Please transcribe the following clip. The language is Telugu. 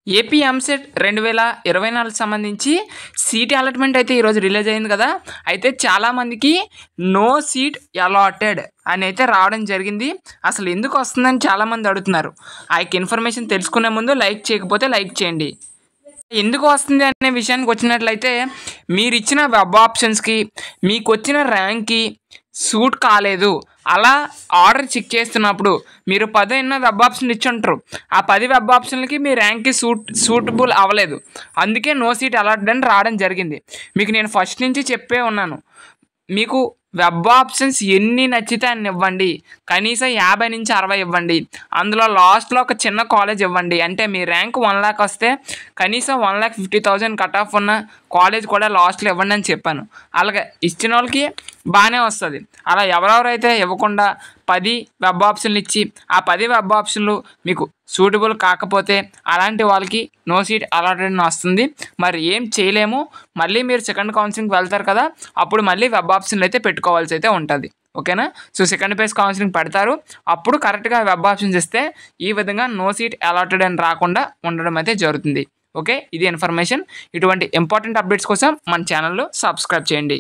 ఏపీ ఎంసెట్ 2024 సంబంధించి సీట్ అలాట్మెంట్ అయితే ఈరోజు రిలీజ్ అయింది కదా. అయితే చాలామందికి నో సీట్ అలాటెడ్ అని అయితే రావడం జరిగింది. అసలు ఎందుకు వస్తుందని చాలామంది అడుగుతున్నారు. ఆ యొక్క ఇన్ఫర్మేషన్ తెలుసుకునే ముందు లైక్ చేయకపోతే లైక్ చేయండి. ఎందుకు వస్తుంది అనే విషయానికి వచ్చినట్లయితే, మీరు ఇచ్చిన వెబ్ ఆప్షన్స్కి మీకు వచ్చిన ర్యాంక్కి సూట్ కాలేదు. అలా ఆర్డర్ చెక్ చేస్తున్నప్పుడు మీరు 10 ఎన్నో వెబ్ ఆప్షన్లు ఇచ్చి ఉంటారు. ఆ 10 వెబ్ ఆప్షన్లకి మీ ర్యాంక్కి సూటబుల్ అవ్వలేదు. అందుకే నో సీట్ అలాట్ అని రావడం జరిగింది. మీకు నేను ఫస్ట్ నుంచి చెప్పే ఉన్నాను, మీకు వెబ్ ఆప్షన్స్ ఎన్ని నచ్చితే అన్ని ఇవ్వండి. కనీసం 50 నుంచి 60 ఇవ్వండి. అందులో లాస్ట్లో ఒక చిన్న కాలేజ్ ఇవ్వండి. అంటే మీ ర్యాంక్ 1 లాక్ వస్తే కనీసం 1,50,000 కట్ ఆఫ్ ఉన్న కాలేజ్ కూడా లాస్ట్లో ఇవ్వండి అని చెప్పాను. అలాగే ఇచ్చిన వాళ్ళకి బాగానే వస్తుంది. అలా ఎవరెవరైతే ఇవ్వకుండా 10 వెబ్ ఆప్షన్లు ఇచ్చి ఆ 10 వెబ్ ఆప్షన్లు మీకు సూటబుల్ కాకపోతే అలాంటి వాళ్ళకి నో సీట్ అలాటెడ్ వస్తుంది. మరి ఏం చేయలేము. మళ్ళీ మీరు సెకండ్ కౌన్సిలింగ్కి వెళ్తారు కదా, అప్పుడు మళ్ళీ వెబ్ ఆప్షన్లు అయితే పెట్టుకోవాల్సి అయితే ఉంటుంది. ఓకేనా? సో సెకండ్ ఫేజ్ కౌన్సిలింగ్ పెడతారు. అప్పుడు కరెక్ట్గా వెబ్ ఆప్షన్స్ ఇస్తే ఈ విధంగా నో సీట్ అలాటెడ్ అని రాకుండా ఉండడం అయితే జరుగుతుంది. ఓకే, ఇది ఇన్ఫర్మేషన్. ఇటువంటి ఇంపార్టెంట్ అప్డేట్స్ కోసం మన ఛానల్లో సబ్స్క్రైబ్ చేయండి.